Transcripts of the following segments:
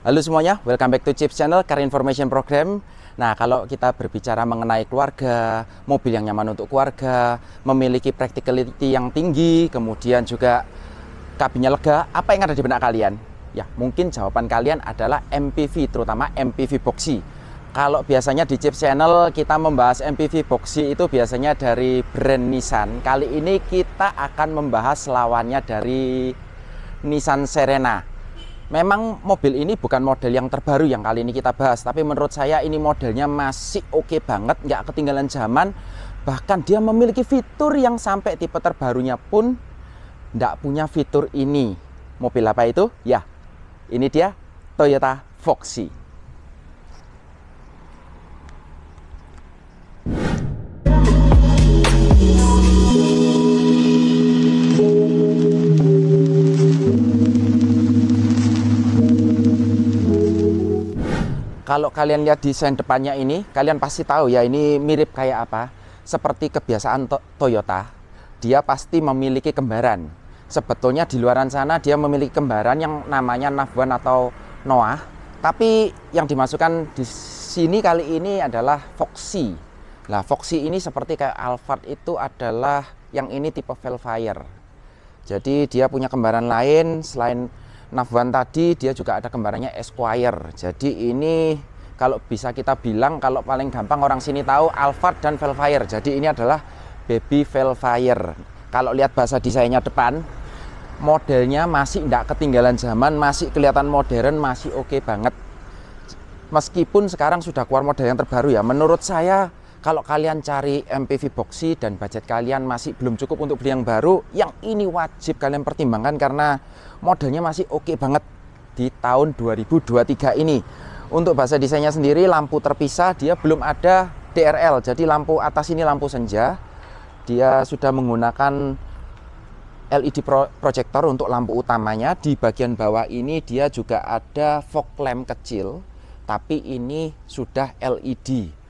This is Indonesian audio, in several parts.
Halo semuanya, welcome back to Chips Channel Car Information Program. Nah, kalau kita berbicara mengenai keluarga, mobil yang nyaman untuk keluarga, memiliki practicality yang tinggi, kemudian juga kabinnya lega, apa yang ada di benak kalian? Ya, mungkin jawaban kalian adalah MPV, terutama MPV Boxy. Kalau biasanya di Chips Channel kita membahas MPV Boxy itu biasanya dari brand Nissan. Kali ini kita akan membahas lawannya dari Nissan Serena. Memang mobil ini bukan model yang terbaru yang kali ini kita bahas, tapi menurut saya ini modelnya masih oke banget, nggak ketinggalan zaman. Bahkan dia memiliki fitur yang sampai tipe terbarunya pun nggak punya fitur ini. Mobil apa itu? Ya, ini dia Toyota Foxy. Kalau kalian lihat desain depannya ini, kalian pasti tahu ya ini mirip kayak apa. Seperti kebiasaan Toyota, dia pasti memiliki kembaran. Sebetulnya di luaran sana dia memiliki kembaran yang namanya Nav1 atau Noah. Tapi yang dimasukkan di sini kali ini adalah Foxy. Nah, Foxy ini seperti kayak Alphard itu adalah yang ini tipe Velfire. Jadi dia punya kembaran lain selain Nav1 tadi, dia juga ada kembarannya Esquire. Jadi ini kalau bisa kita bilang, kalau paling gampang orang sini tahu Alphard dan Velfire. Jadi ini adalah baby Velfire. Kalau lihat bahasa desainnya depan, modelnya masih tidak ketinggalan zaman, masih kelihatan modern, masih oke banget. Meskipun sekarang sudah keluar model yang terbaru ya, menurut saya kalau kalian cari MPV Boxy dan budget kalian masih belum cukup untuk beli yang baru, yang ini wajib kalian pertimbangkan karena modelnya masih oke banget di tahun 2023 ini. Untuk bahasa desainnya sendiri, lampu terpisah, dia belum ada DRL. Jadi lampu atas ini lampu senja. Dia sudah menggunakan LED projector untuk lampu utamanya. Di bagian bawah ini dia juga ada fog lamp kecil, tapi ini sudah LED.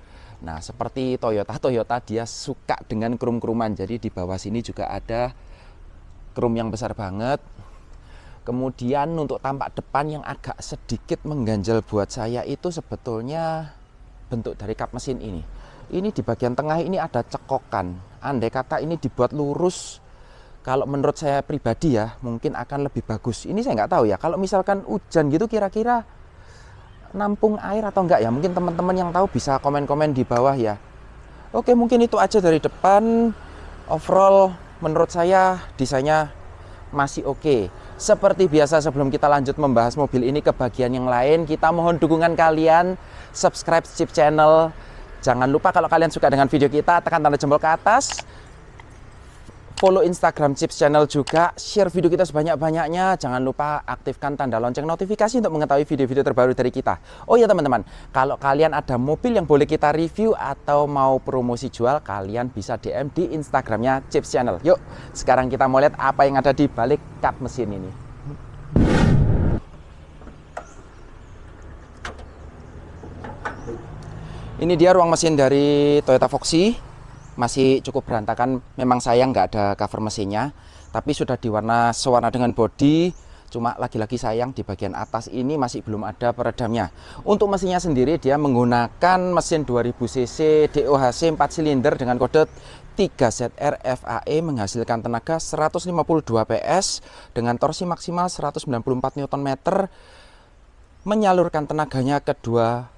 Nah, seperti Toyota dia suka dengan krum-kruman. Jadi di bawah sini juga ada krum yang besar banget. Kemudian untuk tampak depan yang agak sedikit mengganjal buat saya itu sebetulnya bentuk dari kap mesin ini. Ini di bagian tengah ini ada cekokan. Andai kata ini dibuat lurus, kalau menurut saya pribadi ya, mungkin akan lebih bagus. Ini saya nggak tahu ya, kalau misalkan hujan gitu kira-kira nampung air atau enggak ya, mungkin teman-teman yang tahu bisa komen-komen di bawah ya. Oke, mungkin itu aja dari depan. Overall menurut saya desainnya masih oke. Seperti biasa sebelum kita lanjut membahas mobil ini ke bagian yang lain, kita mohon dukungan kalian, subscribe Chips Channel. Jangan lupa kalau kalian suka dengan video kita, tekan tanda jempol ke atas. Follow Instagram Chips Channel juga, share video kita sebanyak-banyaknya. Jangan lupa aktifkan tanda lonceng notifikasi untuk mengetahui video-video terbaru dari kita. Oh ya teman-teman, kalau kalian ada mobil yang boleh kita review atau mau promosi jual, kalian bisa DM di Instagramnya Chips Channel. Yuk, sekarang kita mau lihat apa yang ada di balik kap mesin ini. Ini dia ruang mesin dari Toyota Foxy. Masih cukup berantakan, memang sayang nggak ada cover mesinnya, tapi sudah sewarna dengan bodi. Cuma lagi-lagi sayang di bagian atas ini masih belum ada peredamnya. Untuk mesinnya sendiri dia menggunakan mesin 2000 cc DOHC 4 silinder dengan kode 3ZR FAE, menghasilkan tenaga 152 PS dengan torsi maksimal 194 Nm, menyalurkan tenaganya ke dua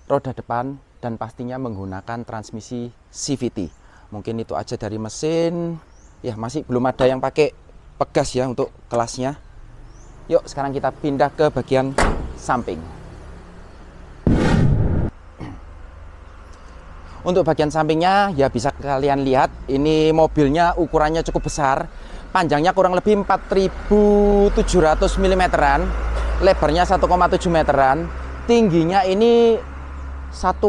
roda depan dan pastinya menggunakan transmisi CVT. Mungkin itu aja dari mesin. Ya, masih belum ada yang pakai pegas ya untuk kelasnya. Yuk, sekarang kita pindah ke bagian samping. Untuk bagian sampingnya ya bisa kalian lihat, ini mobilnya ukurannya cukup besar. Panjangnya kurang lebih 4700 mm-an, lebarnya 1,7 meteran, tingginya ini 1,8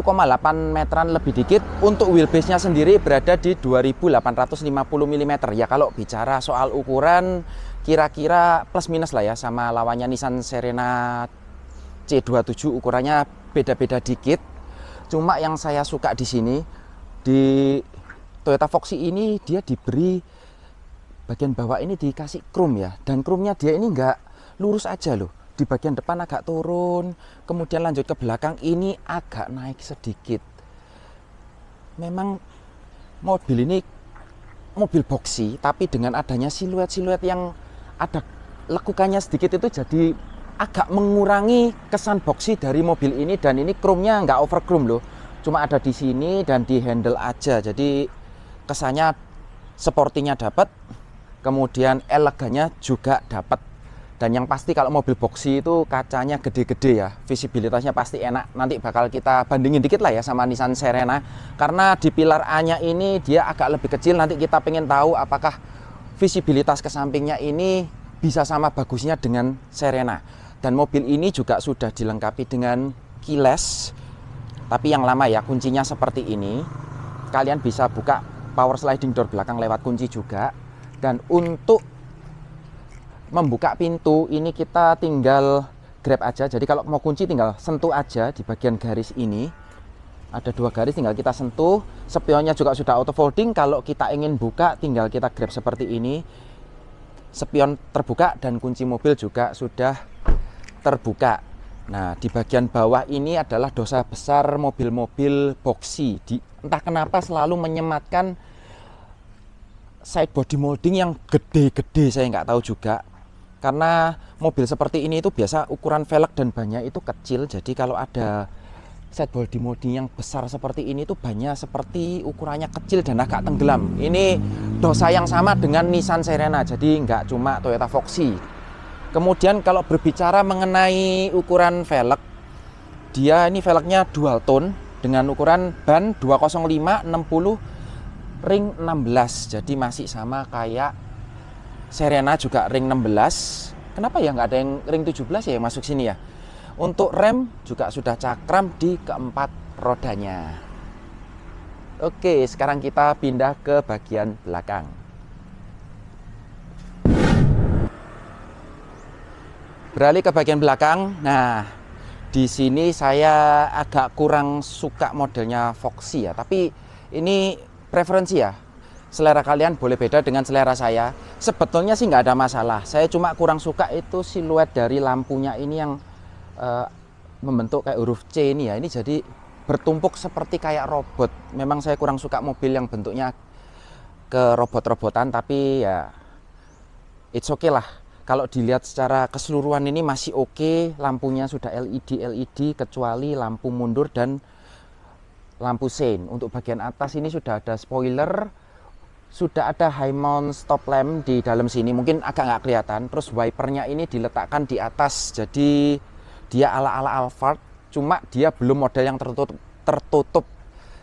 meteran lebih dikit. Untuk wheelbase-nya sendiri berada di 2850 mm. Ya kalau bicara soal ukuran kira-kira plus minus lah ya sama lawannya Nissan Serena C27, ukurannya beda-beda dikit. Cuma yang saya suka di sini di Toyota Foxy ini dia diberi bagian bawah ini dikasih krum ya, dan krumnya dia ini nggak lurus aja loh. di bagian depan agak turun, kemudian lanjut ke belakang ini agak naik sedikit. Memang mobil ini mobil boxy, tapi dengan adanya siluet-siluet yang ada lekukannya sedikit itu jadi agak mengurangi kesan boxy dari mobil ini. Dan ini chrome-nya nggak over chrome loh, cuma ada di sini dan di handle aja, jadi kesannya sportinya dapat, kemudian elegannya juga dapat. Dan yang pasti kalau mobil boxy itu kacanya gede-gede ya, visibilitasnya pasti enak. Nanti bakal kita bandingin dikit lah ya sama Nissan Serena, karena di pilar A-nya ini dia agak lebih kecil. Nanti kita pengen tahu apakah visibilitas ke sampingnya ini bisa sama bagusnya dengan Serena. Dan mobil ini juga sudah dilengkapi dengan keyless, tapi yang lama ya, kuncinya seperti ini. Kalian bisa buka power sliding door belakang lewat kunci juga. Dan untuk membuka pintu ini kita tinggal grab aja. Jadi kalau mau kunci tinggal sentuh aja di bagian garis ini. Ada 2 garis, tinggal kita sentuh. Spionnya juga sudah auto folding. Kalau kita ingin buka tinggal kita grab seperti ini. Spion terbuka dan kunci mobil juga sudah terbuka. Nah, di bagian bawah ini adalah dosa besar mobil-mobil boxy. Entah kenapa selalu menyematkan side body molding yang gede-gede, saya nggak tahu juga. Karena mobil seperti ini itu biasa ukuran velg dan bannya itu kecil. Jadi kalau ada side body molding yang besar seperti ini itu bannya seperti ukurannya kecil dan agak tenggelam. Ini dosa yang sama dengan Nissan Serena, jadi nggak cuma Toyota Foxy. Kemudian kalau berbicara mengenai ukuran velg, dia ini velgnya dual tone dengan ukuran ban 205 60 ring 16. Jadi masih sama kayak Serena juga ring 16. Kenapa ya nggak ada yang ring 17 ya yang masuk sini ya? Untuk rem juga sudah cakram di keempat rodanya. Oke, sekarang kita pindah ke bagian belakang. Beralih ke bagian belakang. Nah, di sini saya agak kurang suka modelnya Foxy ya, tapi ini preferensi ya. Selera kalian boleh beda dengan selera saya. Sebetulnya sih nggak ada masalah. Saya cuma kurang suka itu siluet dari lampunya ini yang membentuk kayak huruf C ini ya. Ini jadi bertumpuk seperti kayak robot. Memang saya kurang suka mobil yang bentuknya ke robot-robotan, tapi ya it's okay lah. Kalau dilihat secara keseluruhan ini masih oke. Lampunya sudah LED kecuali lampu mundur dan lampu sein. Untuk bagian atas ini sudah ada spoiler, sudah ada high mount stop lamp di dalam sini, mungkin agak nggak kelihatan. Terus wipernya ini diletakkan di atas, jadi dia ala-ala Alphard, cuma dia belum model yang tertutup.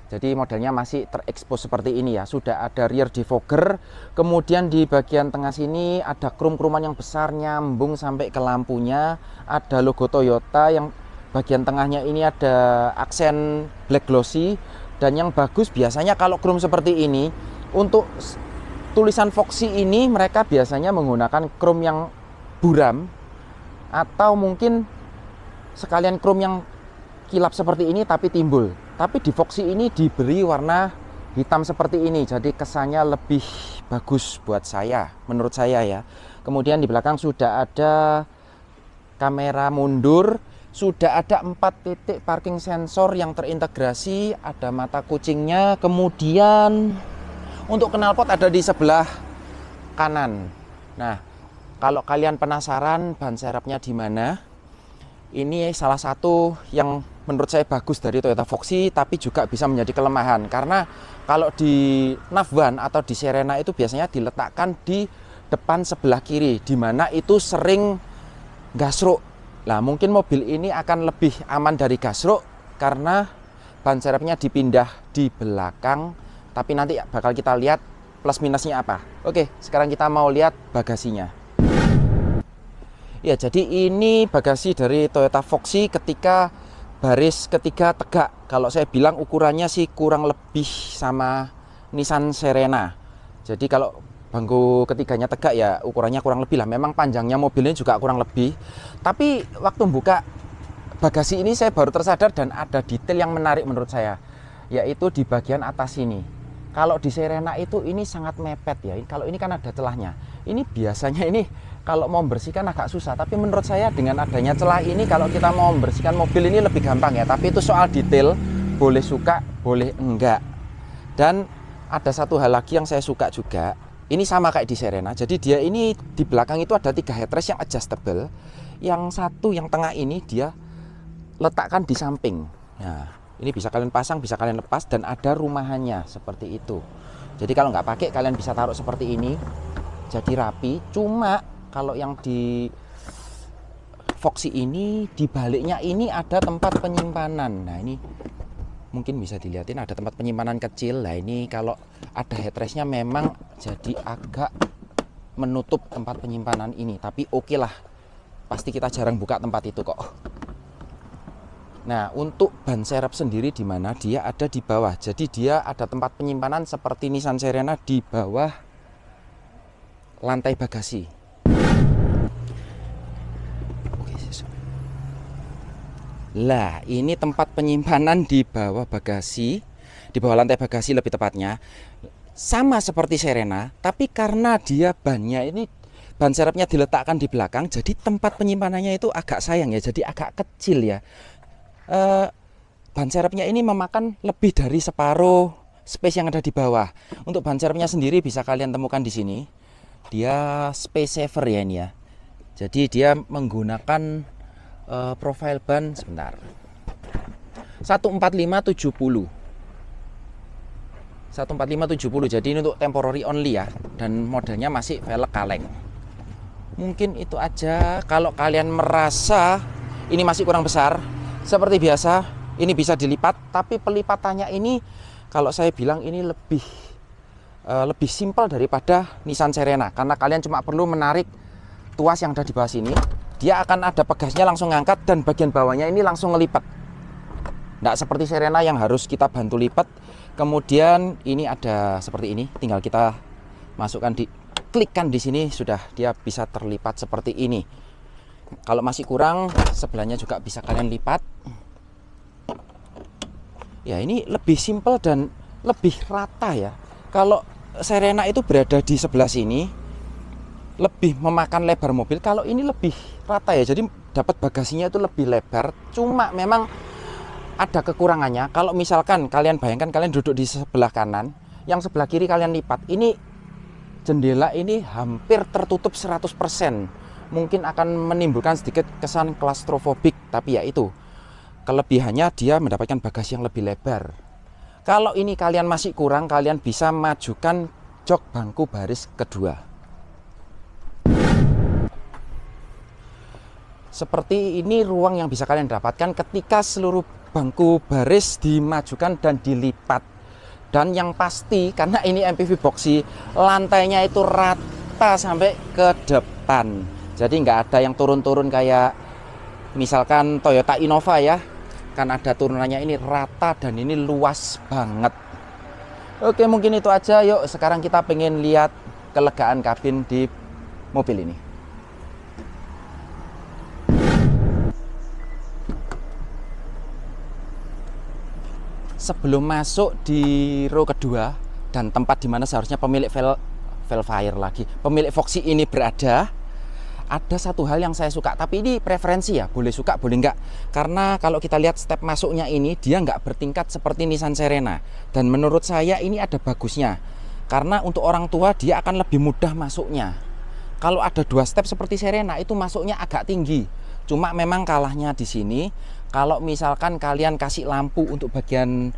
Jadi modelnya masih terekspos seperti ini ya. Sudah ada rear defogger, kemudian di bagian tengah sini ada krum-kruman yang besar nyambung sampai ke lampunya. Ada logo Toyota, yang bagian tengahnya ini ada aksen black glossy. Dan yang bagus biasanya kalau krum seperti ini, untuk tulisan Foxy ini mereka biasanya menggunakan krom yang buram, atau mungkin sekalian krom yang kilap seperti ini tapi timbul. Tapi di Foxy ini diberi warna hitam seperti ini, jadi kesannya lebih bagus buat saya, menurut saya ya. Kemudian di belakang sudah ada kamera mundur, sudah ada 4 titik parking sensor yang terintegrasi, ada mata kucingnya. Kemudian untuk knalpot ada di sebelah kanan. Nah, kalau kalian penasaran ban serepnya di mana, ini salah satu yang menurut saya bagus dari Toyota Foxy, tapi juga bisa menjadi kelemahan. Karena kalau di Navwan atau di Serena itu biasanya diletakkan di depan sebelah kiri, di mana itu sering gasruk. Nah, mungkin mobil ini akan lebih aman dari gasruk karena ban serepnya dipindah di belakang. Tapi nanti bakal kita lihat plus minusnya apa. Oke, sekarang kita mau lihat bagasinya. Ya, jadi ini bagasi dari Toyota Foxy ketika baris ketiga tegak. Kalau saya bilang ukurannya sih kurang lebih sama Nissan Serena. Jadi kalau bangku ketiganya tegak ya ukurannya kurang lebih lah. Memang panjangnya mobil ini juga kurang lebih. Tapi waktu membuka bagasi ini saya baru tersadar dan ada detail yang menarik menurut saya, yaitu di bagian atas ini. Kalau di Serena itu ini sangat mepet ya. Kalau ini kan ada celahnya. Ini biasanya ini kalau mau membersihkan agak susah. Tapi menurut saya dengan adanya celah ini, kalau kita mau membersihkan mobil ini lebih gampang ya. Tapi itu soal detail, boleh suka, boleh enggak. Dan ada satu hal lagi yang saya suka juga. Ini sama kayak di Serena. Jadi dia ini di belakang itu ada 3 headrest yang adjustable. Yang satu yang tengah ini dia letakkan di samping. Nah, ini bisa kalian pasang, bisa kalian lepas, dan ada rumahannya seperti itu. Jadi kalau nggak pakai, kalian bisa taruh seperti ini, jadi rapi. Cuma kalau yang di Foxy ini, di baliknya ini ada tempat penyimpanan. Nah, ini mungkin bisa dilihatin ada tempat penyimpanan kecil. Nah, ini kalau ada headrestnya memang jadi agak menutup tempat penyimpanan ini. Tapi oke lah, pasti kita jarang buka tempat itu kok. Nah, untuk ban serep sendiri di mana dia ada di bawah. Jadi dia ada tempat penyimpanan seperti Nissan Serena di bawah lantai bagasi. Lah, ini tempat penyimpanan di bawah bagasi, di bawah lantai bagasi lebih tepatnya. Sama seperti Serena, tapi karena dia bannya ini ban serepnya diletakkan di belakang, jadi tempat penyimpanannya itu agak sayang ya, jadi agak kecil ya. Ban serepnya ini memakan lebih dari separuh space yang ada di bawah. Untuk ban serepnya sendiri bisa kalian temukan di sini. Dia space saver ya ini ya. Jadi dia menggunakan profile ban sebentar. 145/70. 145/70. Jadi ini untuk temporary only ya, dan modelnya masih velg kaleng. Mungkin itu aja. Kalau kalian merasa ini masih kurang besar, seperti biasa, ini bisa dilipat, tapi pelipatannya ini kalau saya bilang ini lebih simpel daripada Nissan Serena, karena kalian cuma perlu menarik tuas yang ada di bawah sini, dia akan ada pegasnya langsung ngangkat, dan bagian bawahnya ini langsung ngelipat. Nggak seperti Serena yang harus kita bantu lipat. Kemudian ini ada seperti ini, tinggal kita masukkan klikkan di sini, sudah dia bisa terlipat seperti ini. Kalau masih kurang, sebelahnya juga bisa kalian lipat. Ya, ini lebih simpel dan lebih rata ya. Kalau Serena itu berada di sebelah sini, lebih memakan lebar mobil. Kalau ini lebih rata ya, jadi dapat bagasinya itu lebih lebar. Cuma memang ada kekurangannya. Kalau misalkan kalian bayangkan kalian duduk di sebelah kanan, yang sebelah kiri kalian lipat, ini jendela ini hampir tertutup 100%. Mungkin akan menimbulkan sedikit kesan klaustrofobik, tapi ya itu kelebihannya, dia mendapatkan bagasi yang lebih lebar. Kalau ini kalian masih kurang, kalian bisa majukan jok bangku baris kedua. Seperti ini ruang yang bisa kalian dapatkan ketika seluruh bangku baris dimajukan dan dilipat. Dan yang pasti, karena ini MPV Boxy, lantainya itu rata sampai ke depan. Jadi nggak ada yang turun-turun kayak misalkan Toyota Innova ya, kan ada turunannya, ini rata dan ini luas banget. Oke, mungkin itu aja. Yuk sekarang kita pengen lihat kelegaan kabin di mobil ini. Sebelum masuk di row kedua dan tempat dimana seharusnya pemilik Velfire lagi, pemilik Foxy ini berada, ada satu hal yang saya suka, tapi ini preferensi ya, boleh suka boleh enggak. Karena kalau kita lihat step masuknya ini, dia nggak bertingkat seperti Nissan Serena. Dan menurut saya ini ada bagusnya, karena untuk orang tua dia akan lebih mudah masuknya. Kalau ada 2 step seperti Serena, itu masuknya agak tinggi. Cuma memang kalahnya di sini, kalau misalkan kalian kasih lampu untuk bagian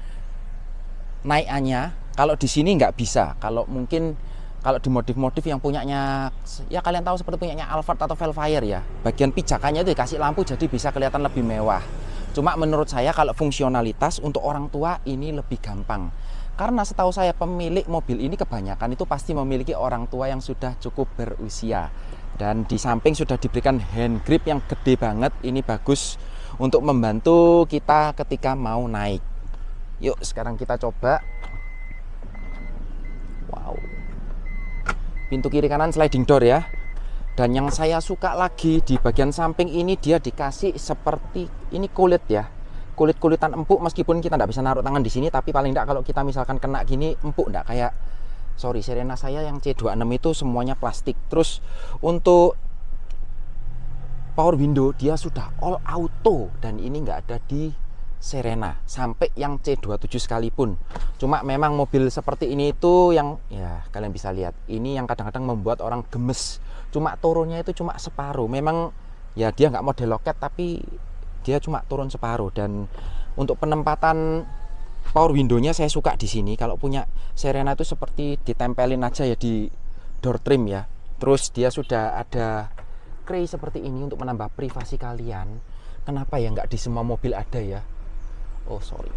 naikannya, kalau di sini nggak bisa. Kalau mungkin kalau di modif-modif yang punyanya, ya kalian tahu seperti punyanya Alphard atau Velfire ya, bagian pijakannya itu dikasih lampu jadi bisa kelihatan lebih mewah. Cuma menurut saya kalau fungsionalitas untuk orang tua ini lebih gampang. Karena setahu saya pemilik mobil ini kebanyakan itu pasti memiliki orang tua yang sudah cukup berusia. Dan di samping sudah diberikan hand grip yang gede banget, ini bagus untuk membantu kita ketika mau naik. Yuk sekarang kita coba. Wow. Pintu kiri kanan sliding door ya. Dan yang saya suka lagi di bagian samping ini, dia dikasih seperti ini kulit ya, kulit-kulitan empuk. Meskipun kita nggak bisa naruh tangan di sini, tapi paling nggak kalau kita misalkan kena gini empuk, nggak kayak Serena saya yang C26 itu semuanya plastik. Terus untuk power window dia sudah all auto, dan ini nggak ada di Serena sampai yang C27 sekalipun. Cuma memang mobil seperti ini itu yang ya kalian bisa lihat, ini yang kadang-kadang membuat orang gemes. Cuma turunnya itu cuma separuh. Memang ya dia nggak model loket, tapi dia cuma turun separuh. Dan untuk penempatan power window-nya saya suka di sini. Kalau punya Serena itu seperti ditempelin aja ya di door trim ya. Terus dia sudah ada kray seperti ini untuk menambah privasi kalian. Kenapa ya nggak di semua mobil ada ya? Oh sorry.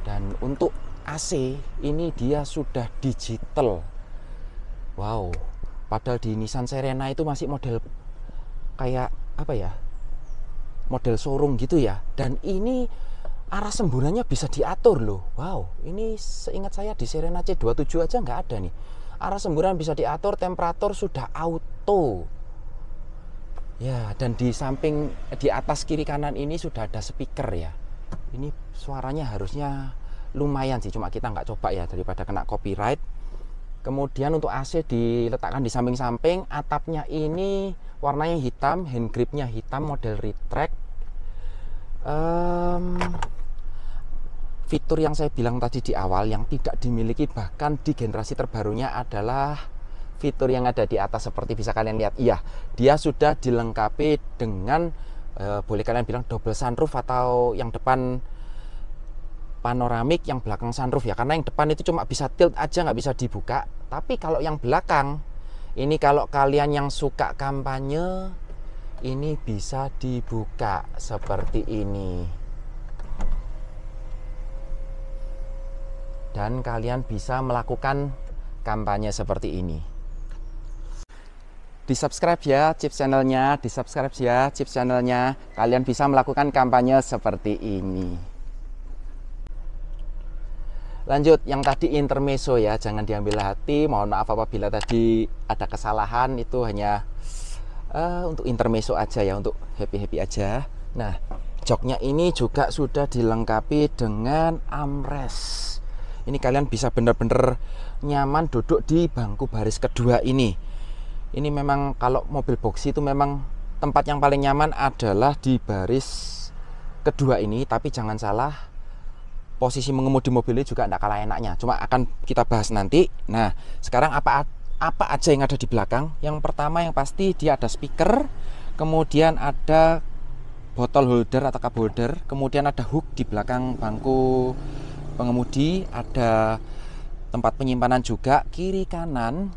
Dan untuk AC ini dia sudah digital. Wow. Padahal di Nissan Serena itu masih model kayak apa ya? Model showroom gitu ya. Dan ini arah semburannya bisa diatur loh. Wow. Ini seingat saya di Serena C27 aja nggak ada nih. Arah semburan bisa diatur, temperatur sudah auto. Ya, dan di samping, di atas kiri kanan ini sudah ada speaker ya. Ini suaranya harusnya lumayan sih, cuma kita nggak coba ya daripada kena copyright. Kemudian untuk AC diletakkan di samping-samping. Atapnya ini warnanya hitam, hand gripnya hitam, model retract. Fitur yang saya bilang tadi di awal yang tidak dimiliki bahkan di generasi terbarunya adalah fitur yang ada di atas, seperti bisa kalian lihat. Iya, dia sudah dilengkapi dengan boleh kalian bilang double sunroof, atau yang depan panoramik, yang belakang sunroof ya. Karena yang depan itu cuma bisa tilt aja, nggak bisa dibuka. Tapi kalau yang belakang ini, kalau kalian yang suka kampanye, ini bisa dibuka seperti ini. Dan kalian bisa melakukan kampanye seperti ini. Di subscribe ya Chips channelnya, di subscribe ya Chips channelnya. Kalian bisa melakukan kampanye seperti ini. Lanjut, yang tadi intermezzo ya, jangan diambil hati. Mohon maaf apabila tadi ada kesalahan, itu hanya untuk intermezzo aja ya, untuk happy-happy aja. Nah, joknya ini juga sudah dilengkapi dengan armrest. Ini kalian bisa benar-benar nyaman duduk di bangku baris kedua ini. Ini memang kalau mobil boxy itu memang tempat yang paling nyaman adalah di baris kedua ini. Tapi jangan salah, posisi mengemudi mobil ini juga tidak kalah enaknya. Cuma akan kita bahas nanti. Nah, sekarang apa aja yang ada di belakang? Yang pertama yang pasti dia ada speaker, kemudian ada botol holder atau cup holder, kemudian ada hook di belakang bangku pengemudi, ada tempat penyimpanan juga kiri kanan.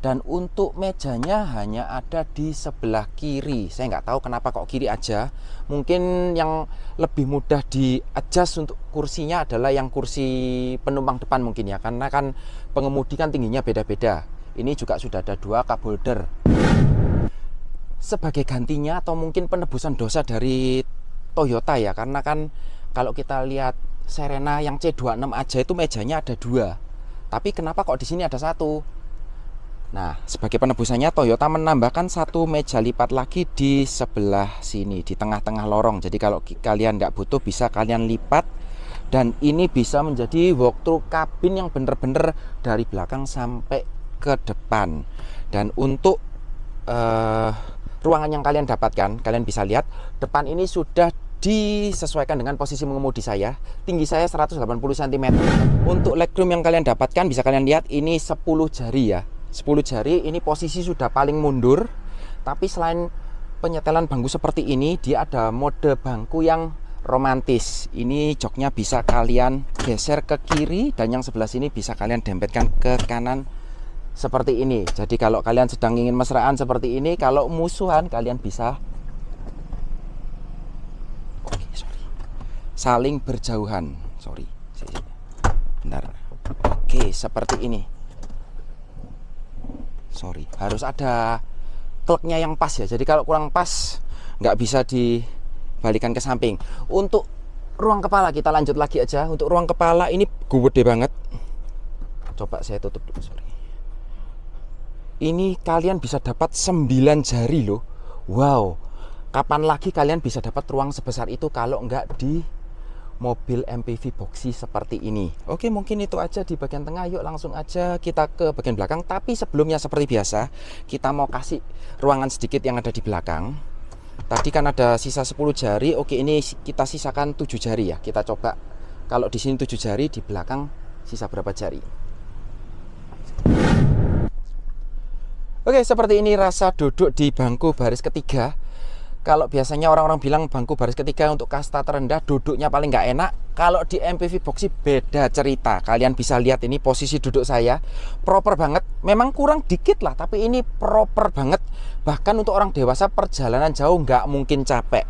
Dan untuk mejanya hanya ada di sebelah kiri. Saya nggak tahu kenapa kok kiri aja. Mungkin yang lebih mudah di adjust untuk kursinya adalah yang kursi penumpang depan mungkin ya, karena kan pengemudi kan tingginya beda-beda. Ini juga sudah ada 2 cup holder. Sebagai gantinya atau mungkin penebusan dosa dari Toyota ya, karena kan kalau kita lihat Serena yang C26 aja itu mejanya ada 2. Tapi kenapa kok di sini ada 1? Nah, sebagai penebusannya Toyota menambahkan 1 meja lipat lagi di sebelah sini, di tengah-tengah lorong. Jadi kalau kalian nggak butuh bisa kalian lipat. Dan ini bisa menjadi walkthrough kabin yang bener-bener dari belakang sampai ke depan. Dan untuk ruangan yang kalian dapatkan, kalian bisa lihat depan ini sudah disesuaikan dengan posisi mengemudi saya. Tinggi saya 180 cm. Untuk legroom yang kalian dapatkan bisa kalian lihat ini 10 jari ya. 10 jari, ini posisi sudah paling mundur. Tapi selain penyetelan bangku seperti ini, dia ada mode bangku yang romantis. Ini joknya bisa kalian geser ke kiri, dan yang sebelah sini bisa kalian dempetkan ke kanan seperti ini. Jadi kalau kalian sedang ingin mesraan seperti ini, kalau musuhan kalian bisa saling berjauhan. Bentar. Oke, seperti ini. Harus ada kleknya yang pas ya. Jadi kalau kurang pas nggak bisa dibalikan ke samping. Untuk ruang kepala kita lanjut lagi aja. Untuk ruang kepala ini gede banget. Coba saya tutup dulu, Ini kalian bisa dapat 9 jari loh. Wow. Kapan lagi kalian bisa dapat ruang sebesar itu kalau nggak di mobil MPV boxy seperti ini. Oke, mungkin itu aja di bagian tengah. Yuk langsung aja kita ke bagian belakang. Tapi sebelumnya seperti biasa, kita mau kasih ruangan sedikit yang ada di belakang. Tadi kan ada sisa 10 jari. Oke, ini kita sisakan 7 jari ya. Kita coba. Kalau di sini 7 jari, di belakang sisa berapa jari? Oke, seperti ini rasa duduk di bangku baris ketiga. Kalau biasanya orang-orang bilang bangku baris ketiga untuk kasta terendah duduknya paling nggak enak. Kalau di MPV Boxy beda cerita. Kalian bisa lihat ini posisi duduk saya proper banget. Memang kurang dikit lah, tapi ini proper banget. Bahkan untuk orang dewasa perjalanan jauh nggak mungkin capek.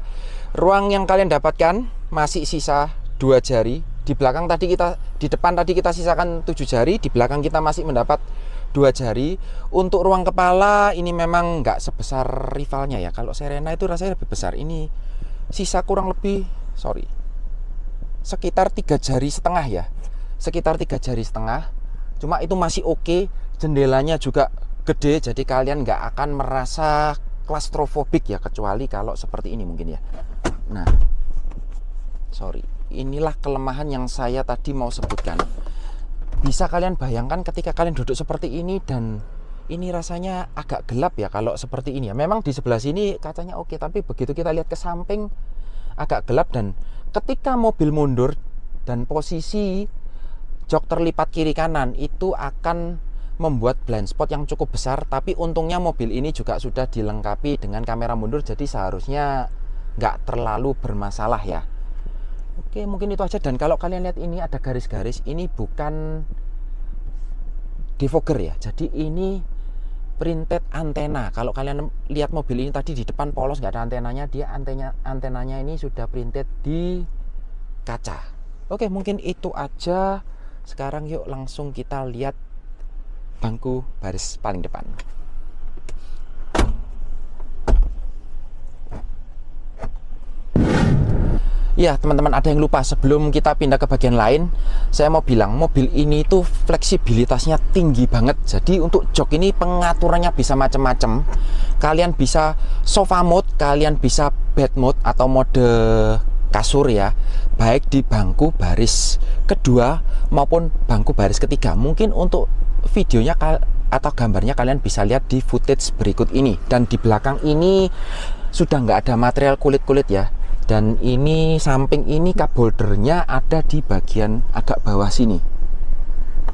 Ruang yang kalian dapatkan masih sisa 2 jari. Di belakang tadi di depan tadi kita sisakan 7 jari. Di belakang kita masih mendapat 2 jari. Untuk ruang kepala ini memang nggak sebesar rivalnya ya. Kalau Serena itu rasanya lebih besar. Ini sisa kurang lebih sekitar 3 jari setengah ya. Sekitar 3 jari setengah. Cuma itu masih oke. Jendelanya juga gede, jadi kalian nggak akan merasa klaustrofobik ya, kecuali kalau seperti ini mungkin ya. Nah, inilah kelemahan yang saya tadi mau sebutkan. Bisa kalian bayangkan ketika kalian duduk seperti ini dan ini rasanya agak gelap ya kalau seperti ini ya. Memang di sebelah sini kacanya oke, tapi begitu kita lihat ke samping agak gelap. Dan ketika mobil mundur dan posisi jok terlipat kiri kanan itu akan membuat blind spot yang cukup besar. Tapi untungnya mobil ini juga sudah dilengkapi dengan kamera mundur, jadi seharusnya nggak terlalu bermasalah ya. Oke, mungkin itu aja. Dan kalau kalian lihat ini ada garis-garis, ini bukan defogger ya, jadi ini printed antena. Kalau kalian lihat mobil ini tadi di depan polos nggak ada antenanya, dia antenanya ini sudah printed di kaca. Oke, mungkin itu aja. Sekarang yuk langsung kita lihat bangku baris paling depan. Ya teman-teman, ada yang lupa. Sebelum kita pindah ke bagian lain, saya mau bilang mobil ini tuh fleksibilitasnya tinggi banget. Jadi untuk jok ini pengaturannya bisa macam-macam. Kalian bisa sofa mode, kalian bisa bed mode atau mode kasur ya, baik di bangku baris kedua maupun bangku baris ketiga. Mungkin untuk videonya atau gambarnya kalian bisa lihat di footage berikut ini. Dan di belakang ini sudah nggak ada material kulit-kulit ya. Dan ini samping ini cup holdernya ada di bagian agak bawah sini.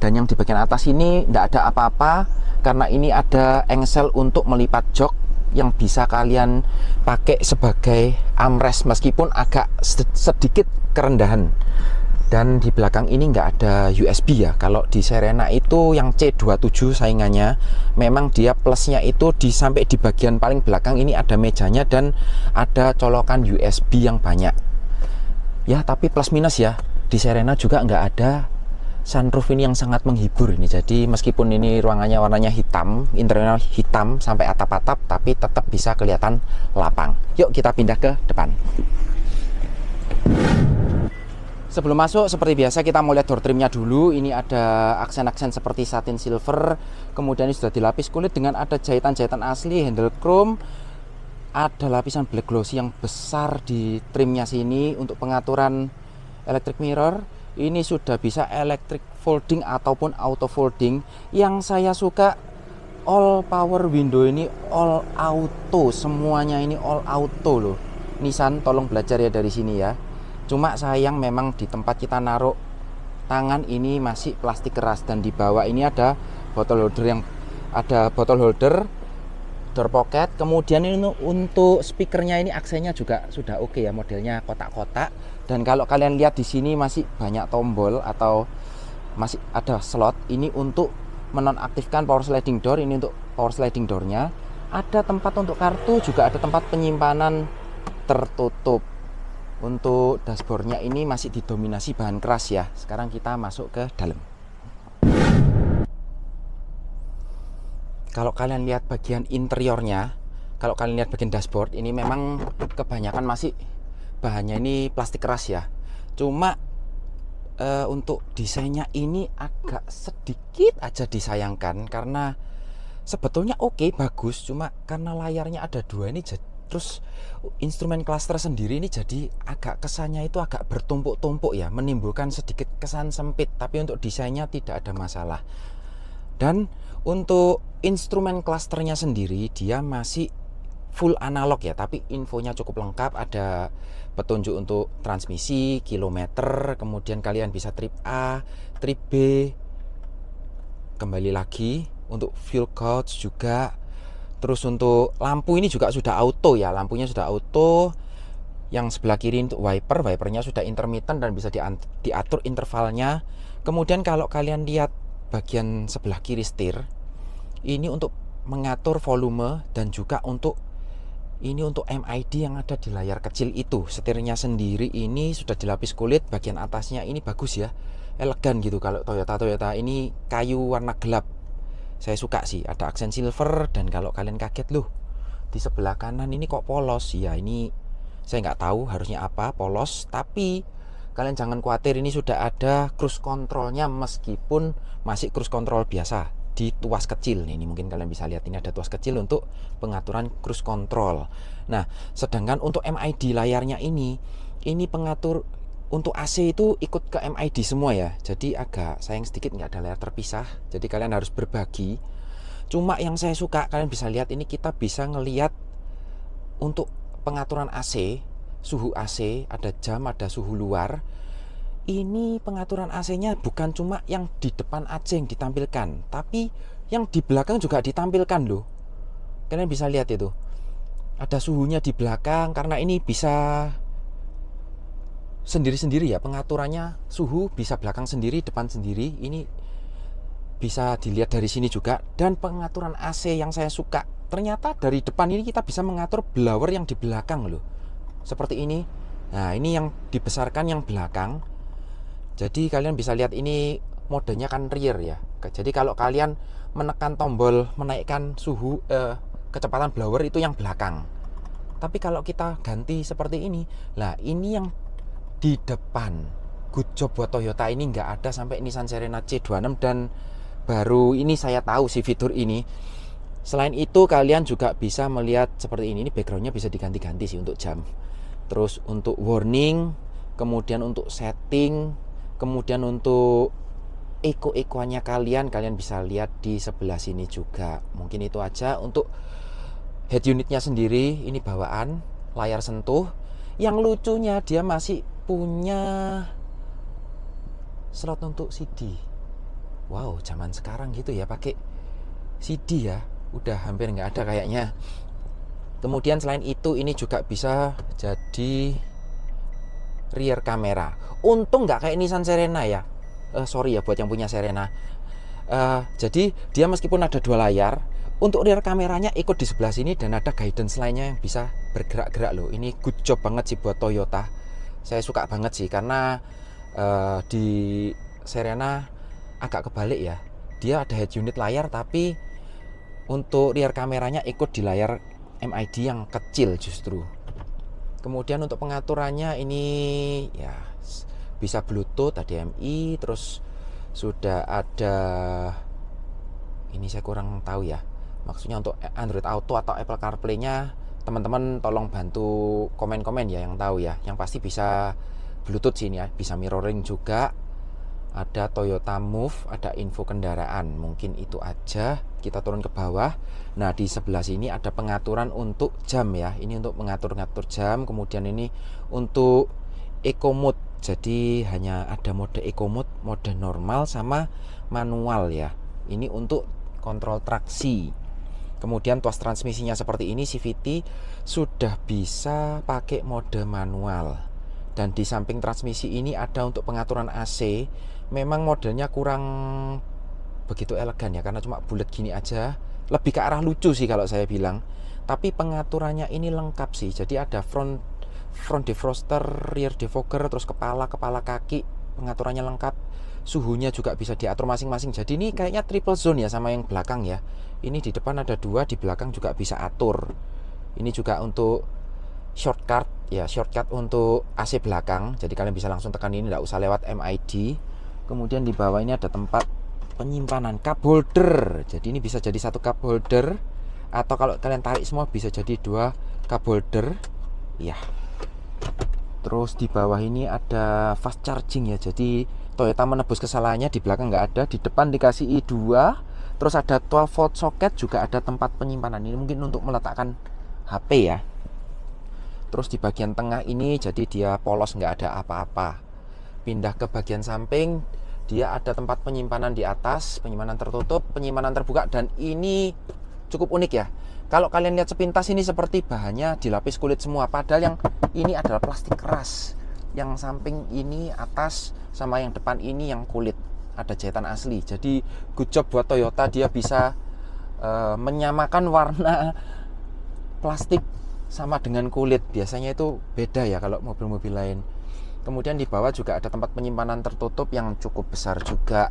Dan yang di bagian atas ini tidak ada apa-apa, karena ini ada engsel untuk melipat jok yang bisa kalian pakai sebagai armrest meskipun agak sedikit kerendahan. Dan di belakang ini nggak ada USB ya. Kalau di Serena itu yang C27 saingannya, memang dia plusnya itu sampai di bagian paling belakang ini ada mejanya dan ada colokan USB yang banyak. Ya, tapi plus minus ya. Di Serena juga nggak ada sunroof ini yang sangat menghibur ini. Jadi meskipun ini ruangannya warnanya hitam, interiornya hitam sampai atap-atap, tapi tetap bisa kelihatan lapang. Yuk kita pindah ke depan. Sebelum masuk, seperti biasa kita mau lihat door trimnya dulu. Ini ada aksen-aksen seperti satin silver, kemudian ini sudah dilapis kulit dengan ada jahitan-jahitan asli, handle chrome. Ada lapisan black glossy yang besar di trimnya sini. Untuk pengaturan electric mirror, ini sudah bisa electric folding ataupun auto folding. Yang saya suka all power window ini all auto, semuanya ini all auto loh. Nissan tolong belajar ya dari sini ya. Cuma sayang memang di tempat kita naruh tangan ini masih plastik keras. Dan di bawah ini ada bottle holder door pocket. Kemudian ini untuk speakernya ini aksennya juga sudah oke ya, modelnya kotak-kotak. Dan kalau kalian lihat di sini masih banyak tombol atau masih ada slot. Ini untuk menonaktifkan power sliding door, ini untuk power sliding doornya. Ada tempat untuk kartu, juga ada tempat penyimpanan tertutup. Untuk dashboardnya ini masih didominasi bahan keras ya. Sekarang kita masuk ke dalam. Kalau kalian lihat bagian interiornya, kalau kalian lihat bagian dashboard, ini memang kebanyakan masih bahannya ini plastik keras ya. Cuma untuk desainnya ini agak sedikit aja disayangkan, karena sebetulnya oke, bagus. Cuma karena layarnya ada dua ini, terus instrumen cluster sendiri ini jadi agak kesannya itu agak bertumpuk-tumpuk ya, menimbulkan sedikit kesan sempit. Tapi untuk desainnya tidak ada masalah. Dan untuk instrumen clusternya sendiri dia masih full analog ya, tapi infonya cukup lengkap. Ada petunjuk untuk transmisi, kilometer, kemudian kalian bisa trip A, trip B, kembali lagi untuk fuel gauge juga. Terus untuk lampu ini juga sudah auto ya, lampunya sudah auto. Yang sebelah kiri untuk wipernya sudah intermittent dan bisa diatur intervalnya. Kemudian kalau kalian lihat bagian sebelah kiri setir, ini untuk mengatur volume dan juga untuk MID yang ada di layar kecil itu. Setirnya sendiri ini sudah dilapis kulit, bagian atasnya ini bagus ya, elegan gitu. Kalau Toyota ini kayu warna gelap, saya suka sih, ada aksen silver. Dan kalau kalian kaget loh, di sebelah kanan ini kok polos ya, ini saya nggak tahu harusnya apa polos, tapi kalian jangan khawatir, ini sudah ada cruise controlnya meskipun masih cruise control biasa di tuas kecil. Ini mungkin kalian bisa lihat, ini ada tuas kecil untuk pengaturan cruise control. Nah, sedangkan untuk MID layarnya ini pengatur untuk AC itu ikut ke MID semua ya. Jadi agak sayang sedikit nggak ada layar terpisah. Jadi kalian harus berbagi. Cuma yang saya suka, kalian bisa lihat ini kita bisa ngelihat untuk pengaturan AC, suhu AC, ada jam, ada suhu luar. Ini pengaturan AC-nya bukan cuma yang di depan aja yang ditampilkan, tapi yang di belakang juga ditampilkan loh. Kalian bisa lihat itu, ada suhunya di belakang, karena ini bisa sendiri-sendiri ya pengaturannya. Suhu bisa belakang sendiri, depan sendiri, ini bisa dilihat dari sini juga. Dan pengaturan AC yang saya suka, ternyata dari depan ini kita bisa mengatur blower yang di belakang loh, seperti ini. Nah, ini yang dibesarkan yang belakang. Jadi kalian bisa lihat ini modenya kan rear ya. Jadi kalau kalian menekan tombol menaikkan suhu kecepatan blower itu yang belakang. Tapi kalau kita ganti seperti ini, lah ini yang di depan. Good job buat Toyota, ini nggak ada sampai Nissan Serena C26 dan baru ini saya tahu si fitur ini. Selain itu kalian juga bisa melihat seperti ini backgroundnya bisa diganti-ganti sih untuk jam. Terus untuk warning, kemudian untuk setting, kemudian untuk eco-econya kalian bisa lihat di sebelah sini juga. Mungkin itu aja. Untuk head unitnya sendiri, ini bawaan layar sentuh. Yang lucunya dia masih punya slot untuk CD. Wow, zaman sekarang gitu ya pakai CD ya. Udah hampir nggak ada kayaknya. Kemudian selain itu ini juga bisa jadi rear kamera. Untung nggak kayak Nissan Serena ya. Sorry ya buat yang punya Serena. Jadi dia meskipun ada dua layar, untuk rear kameranya ikut di sebelah sini dan ada guidance lainnya yang bisa bergerak-gerak loh. Ini good job banget sih buat Toyota. Saya suka banget sih karena di Serena agak kebalik ya. Dia ada head unit layar tapi untuk rear kameranya ikut di layar MID yang kecil justru. Kemudian untuk pengaturannya ini ya bisa Bluetooth, HDMI, terus sudah ada, ini saya kurang tahu ya, maksudnya untuk Android Auto atau Apple CarPlay-nya teman-teman tolong bantu komen-komen ya yang tahu ya. Yang pasti bisa Bluetooth sini ya, bisa mirroring juga. Ada Toyota Move, ada info kendaraan. Mungkin itu aja. Kita turun ke bawah. Nah, di sebelah sini ada pengaturan untuk jam ya. Ini untuk mengatur-ngatur jam. Kemudian ini untuk Eco Mode. Jadi hanya ada mode Eco Mode, mode normal sama manual ya. Ini untuk kontrol traksi. Kemudian tuas transmisinya seperti ini, CVT sudah bisa pakai mode manual. Dan di samping transmisi ini ada untuk pengaturan AC. Memang modelnya kurang begitu elegan ya, karena cuma bulat gini aja. Lebih ke arah lucu sih kalau saya bilang. Tapi pengaturannya ini lengkap sih. Jadi ada front defroster, rear defogger, terus kepala kaki, pengaturannya lengkap. Suhunya juga bisa diatur masing-masing. Jadi ini kayaknya triple zone ya sama yang belakang ya. Ini di depan ada 2, di belakang juga bisa atur. Ini juga untuk shortcut ya, shortcut untuk AC belakang. Jadi kalian bisa langsung tekan ini, tidak usah lewat MID. Kemudian di bawah ini ada tempat penyimpanan cup holder. Jadi ini bisa jadi 1 cup holder, atau kalau kalian tarik semua bisa jadi 2 cup holder. Ya. Terus di bawah ini ada fast charging ya. Jadi Toyota menebus kesalahannya, di belakang nggak ada, di depan dikasih i2. Terus ada 12 volt socket, juga ada tempat penyimpanan. Ini mungkin untuk meletakkan HP ya. Terus di bagian tengah ini jadi dia polos, nggak ada apa-apa. Pindah ke bagian samping, dia ada tempat penyimpanan di atas, penyimpanan tertutup, penyimpanan terbuka, dan ini cukup unik ya. Kalau kalian lihat sepintas ini seperti bahannya dilapis kulit semua, padahal yang ini adalah plastik keras. Yang samping ini atas sama yang depan ini yang kulit, ada jahitan asli. Jadi good job buat Toyota, dia bisa menyamakan warna plastik sama dengan kulit. Biasanya itu beda ya kalau mobil-mobil lain. Kemudian di bawah juga ada tempat penyimpanan tertutup yang cukup besar juga.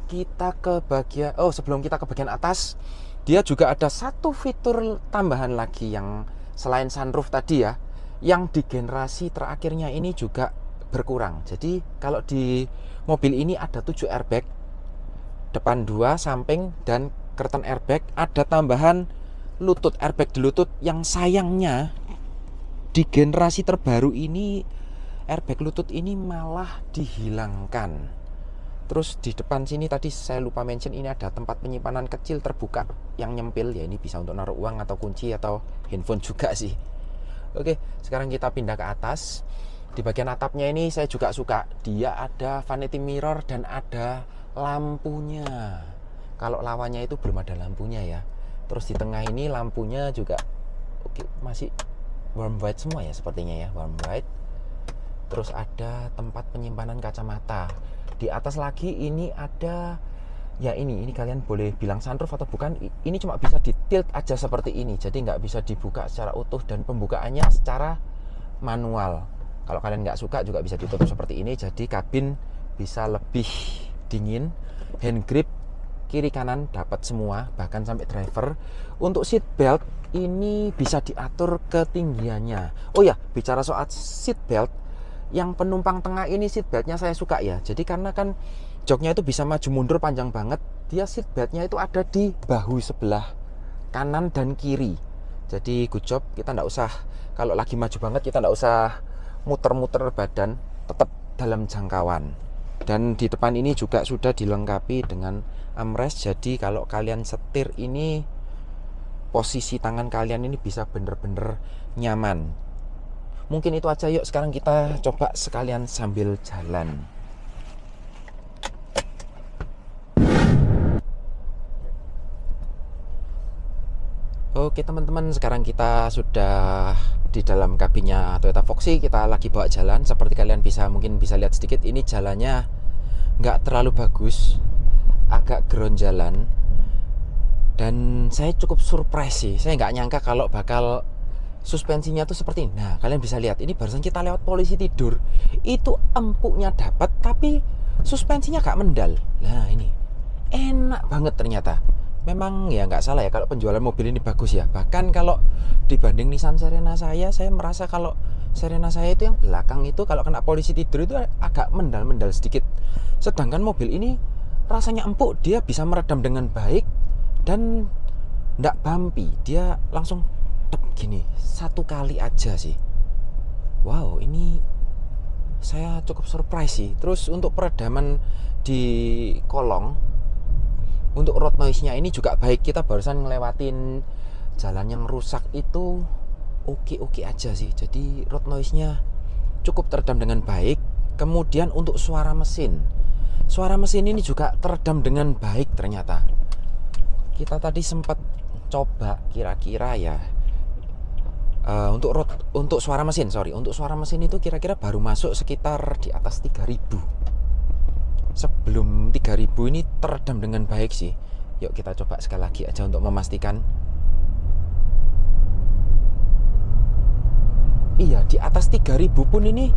Kita ke bagian, sebelum kita ke bagian atas, dia juga ada satu fitur tambahan lagi yang selain sunroof tadi ya, yang di generasi terakhirnya ini juga berkurang. Jadi kalau di mobil ini ada 7 airbag, depan 2, samping, dan curtain airbag. Ada tambahan lutut, airbag di lutut, yang sayangnya di generasi terbaru ini airbag lutut ini malah dihilangkan. Terus di depan sini tadi saya lupa mention, ini ada tempat penyimpanan kecil terbuka yang nyempil ya, ini bisa untuk naruh uang atau kunci atau handphone juga sih. Oke, sekarang kita pindah ke atas. Di bagian atapnya ini saya juga suka, dia ada vanity mirror dan ada lampunya. Kalau lawannya itu belum ada lampunya ya. Terus di tengah ini lampunya juga masih warm white semua ya sepertinya ya, warm white. Terus ada tempat penyimpanan kacamata. Di atas lagi ini ada ya, ini kalian boleh bilang sunroof atau bukan. Ini cuma bisa di tilt aja seperti ini, jadi nggak bisa dibuka secara utuh, dan pembukaannya secara manual. Kalau kalian nggak suka juga bisa ditutup seperti ini, jadi kabin bisa lebih dingin. Hand grip kiri kanan dapat semua, bahkan sampai driver. Untuk seat belt ini bisa diatur ketinggiannya. Oh ya, bicara soal seat belt, yang penumpang tengah ini seat beltnya saya suka ya. Jadi karena kan joknya itu bisa maju mundur panjang banget, dia seat beltnya itu ada di bahu sebelah kanan dan kiri. Jadi good job, kita nggak usah, kalau lagi maju banget kita nggak usah muter-muter badan, tetap dalam jangkauan. Dan di depan ini juga sudah dilengkapi dengan armrest, jadi kalau kalian setir ini posisi tangan kalian ini bisa bener-bener nyaman. Mungkin itu aja, yuk sekarang kita coba sekalian sambil jalan. Oke teman-teman, sekarang kita sudah di dalam kabinnya Toyota Foxy. Kita lagi bawa jalan. Seperti kalian mungkin bisa lihat sedikit, ini jalannya nggak terlalu bagus, agak ground jalan. Dan saya cukup surprise sih, saya nggak nyangka kalau bakal suspensinya tuh seperti ini. Nah kalian bisa lihat, ini barusan kita lewat polisi tidur, itu empuknya dapat tapi suspensinya gak mendal. Nah ini enak banget ternyata. Memang ya nggak salah ya kalau penjualan mobil ini bagus ya. Bahkan kalau dibanding Nissan Serena saya merasa kalau Serena saya itu yang belakang itu kalau kena polisi tidur itu agak mendal-mendal sedikit. Sedangkan mobil ini rasanya empuk, dia bisa meredam dengan baik dan nggak bumpy. Dia langsung gini satu kali aja sih. Wow, ini saya cukup surprise sih. Terus untuk peredaman di kolong, untuk road noise-nya ini juga baik. Kita barusan ngelewatin jalan yang rusak itu oke aja sih. Jadi road noise-nya cukup teredam dengan baik. Kemudian untuk suara mesin ini juga teredam dengan baik ternyata. Kita tadi sempat coba kira-kira ya untuk suara mesin itu kira-kira baru masuk sekitar di atas 3000. Sebelum 3000 ini teredam dengan baik sih. Yuk kita coba sekali lagi aja untuk memastikan. Iya, di atas 3000 pun ini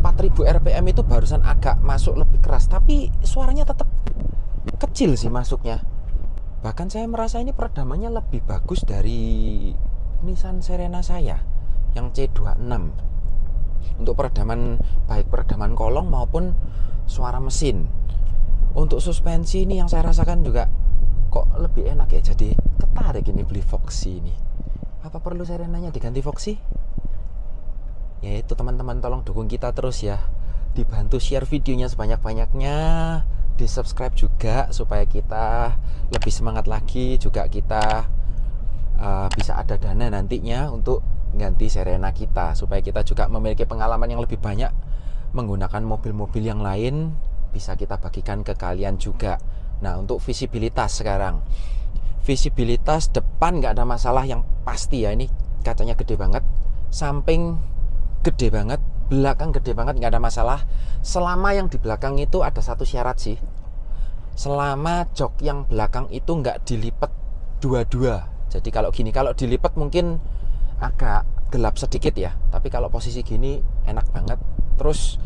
4000 rpm itu barusan agak masuk lebih keras, tapi suaranya tetap kecil sih masuknya. Bahkan saya merasa ini peredamannya lebih bagus dari Nissan Serena saya yang C26. Untuk peredaman, baik peredaman kolong maupun suara mesin. Untuk suspensi ini yang saya rasakan juga kok lebih enak ya. Jadi ketarik ini beli Foxy ini. Apa perlu Serenanya diganti Foxy? Ya itu teman-teman, tolong dukung kita terus ya. Dibantu share videonya sebanyak-banyaknya, di subscribe juga supaya kita lebih semangat lagi. Juga kita bisa ada dana nantinya untuk ganti Serena kita, supaya kita juga memiliki pengalaman yang lebih banyak menggunakan mobil-mobil yang lain, bisa kita bagikan ke kalian juga. Nah, untuk visibilitas sekarang, visibilitas depan nggak ada masalah yang pasti ya. Ini kacanya gede banget, samping gede banget, belakang gede banget, nggak ada masalah. Selama yang di belakang itu ada satu syarat sih, selama jok yang belakang itu nggak dilipat dua-dua. Jadi kalau gini, kalau dilipat mungkin agak gelap sedikit ya, tapi kalau posisi gini enak banget. Terus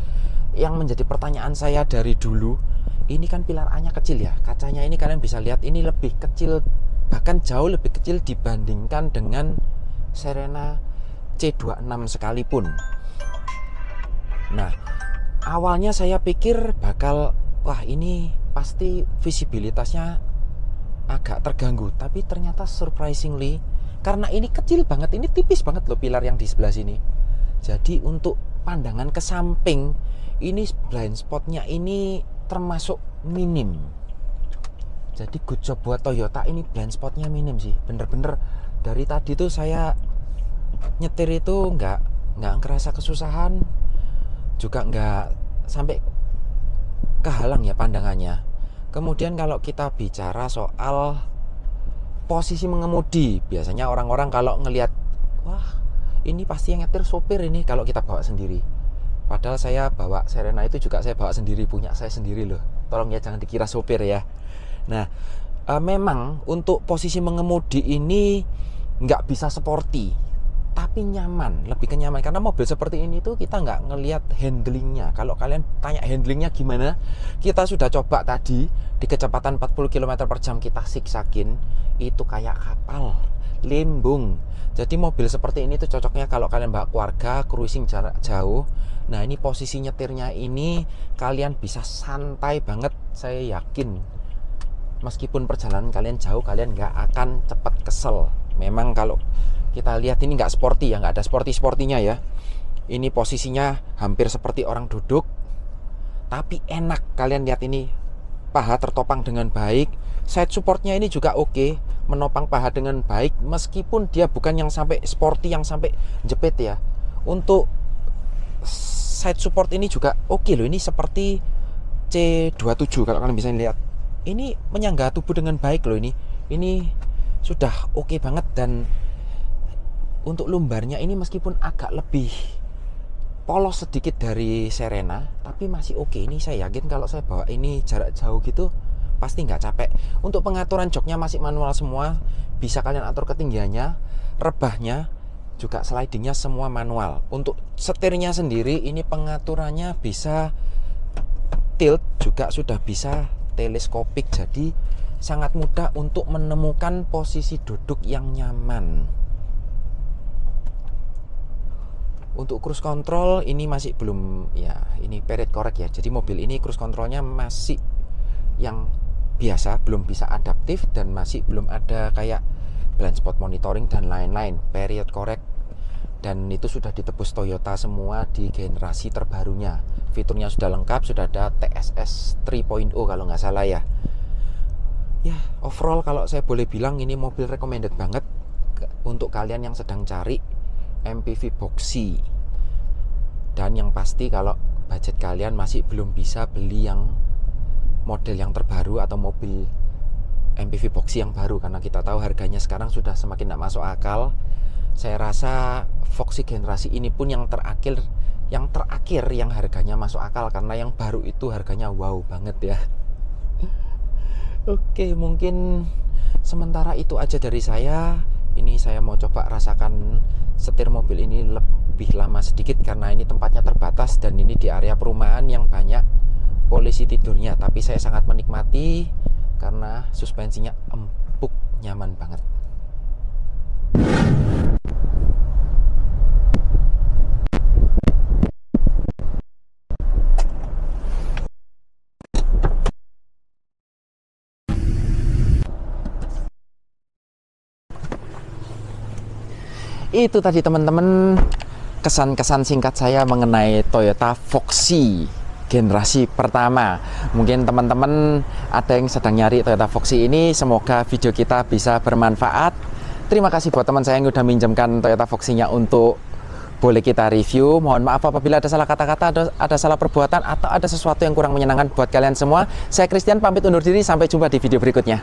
yang menjadi pertanyaan saya dari dulu, ini kan pilar A nya kecil ya, kacanya ini kalian bisa lihat ini lebih kecil, bahkan jauh lebih kecil dibandingkan dengan Serena C26 sekalipun. Nah, awalnya saya pikir bakal, wah ini pasti visibilitasnya agak terganggu, tapi ternyata surprisingly, karena ini kecil banget, ini tipis banget loh pilar yang di sebelah sini. Jadi untuk pandangan ke samping, ini blind spotnya ini termasuk minim. Jadi good job buat Toyota, ini blind spotnya minim sih. Bener-bener dari tadi tuh saya nyetir itu nggak ngerasa kesusahan, juga nggak sampai kehalang ya pandangannya. Kemudian kalau kita bicara soal posisi mengemudi, biasanya orang-orang kalau ngelihat, wah ini pasti yang nyetir sopir ini kalau kita bawa sendiri. Padahal saya bawa Serena itu juga saya bawa sendiri, punya saya sendiri loh. Tolong ya jangan dikira sopir ya. Nah, memang untuk posisi mengemudi ini nggak bisa sporty, tapi nyaman, lebih ke nyaman. Karena mobil seperti ini tuh kita nggak ngelihat handlingnya. Kalau kalian tanya handlingnya gimana, kita sudah coba tadi di kecepatan 40 km per jam kita siksagin, itu kayak kapal, limbung. Jadi mobil seperti ini tuh cocoknya kalau kalian bawa keluarga, cruising jarak jauh. Nah, ini posisi nyetirnya ini kalian bisa santai banget, saya yakin. Meskipun perjalanan kalian jauh, kalian nggak akan cepat kesel. Memang kalau kita lihat ini nggak sporty ya, nggak ada sporty-sportynya ya. Ini posisinya hampir seperti orang duduk, tapi enak. Kalian lihat ini, paha tertopang dengan baik. Side supportnya ini juga oke, menopang paha dengan baik, meskipun dia bukan yang sampai sporty, yang sampai jepit ya. Untuk side support ini juga oke loh. Ini seperti C27 kalau kalian bisa lihat. Ini menyangga tubuh dengan baik loh ini. Ini sudah oke banget. Dan untuk lumbarnya ini meskipun agak lebih polos sedikit dari Serena, tapi masih oke. Ini saya yakin kalau saya bawa ini jarak jauh gitu pasti nggak capek. Untuk pengaturan joknya masih manual semua, bisa kalian atur ketinggiannya, rebahnya juga, slidingnya semua manual. Untuk setirnya sendiri ini pengaturannya bisa tilt, juga sudah bisa teleskopik, jadi sangat mudah untuk menemukan posisi duduk yang nyaman. Untuk cruise control ini masih belum ya, ini period correct ya. Jadi mobil ini cruise controlnya masih yang biasa, belum bisa adaptif, dan masih belum ada kayak blind spot monitoring dan lain-lain. Period correct, dan itu sudah ditebus Toyota semua di generasi terbarunya. Fiturnya sudah lengkap, sudah ada TSS 3.0 kalau nggak salah ya. Ya, overall kalau saya boleh bilang ini mobil recommended banget untuk kalian yang sedang cari MPV boxy. Dan yang pasti kalau budget kalian masih belum bisa beli yang model yang terbaru atau mobil MPV boxy yang baru, karena kita tahu harganya sekarang sudah semakin tidak masuk akal. Saya rasa Foxy generasi ini pun yang terakhir yang harganya masuk akal, karena yang baru itu harganya wow banget ya. Oke, mungkin sementara itu aja dari saya. Ini saya mau coba rasakan setir mobil ini lebih lama sedikit, karena ini tempatnya terbatas dan ini di area perumahan yang banyak polisi tidurnya. Tapi saya sangat menikmati karena suspensinya empuk, nyaman banget. Itu tadi teman-teman kesan-kesan singkat saya mengenai Toyota Foxy generasi pertama. Mungkin teman-teman ada yang sedang nyari Toyota Foxy ini, semoga video kita bisa bermanfaat. Terima kasih buat teman saya yang udah minjemkan Toyota Foxy-nya untuk boleh kita review. Mohon maaf apabila ada salah kata-kata, ada salah perbuatan, atau ada sesuatu yang kurang menyenangkan buat kalian semua. Saya Christian pamit undur diri, sampai jumpa di video berikutnya.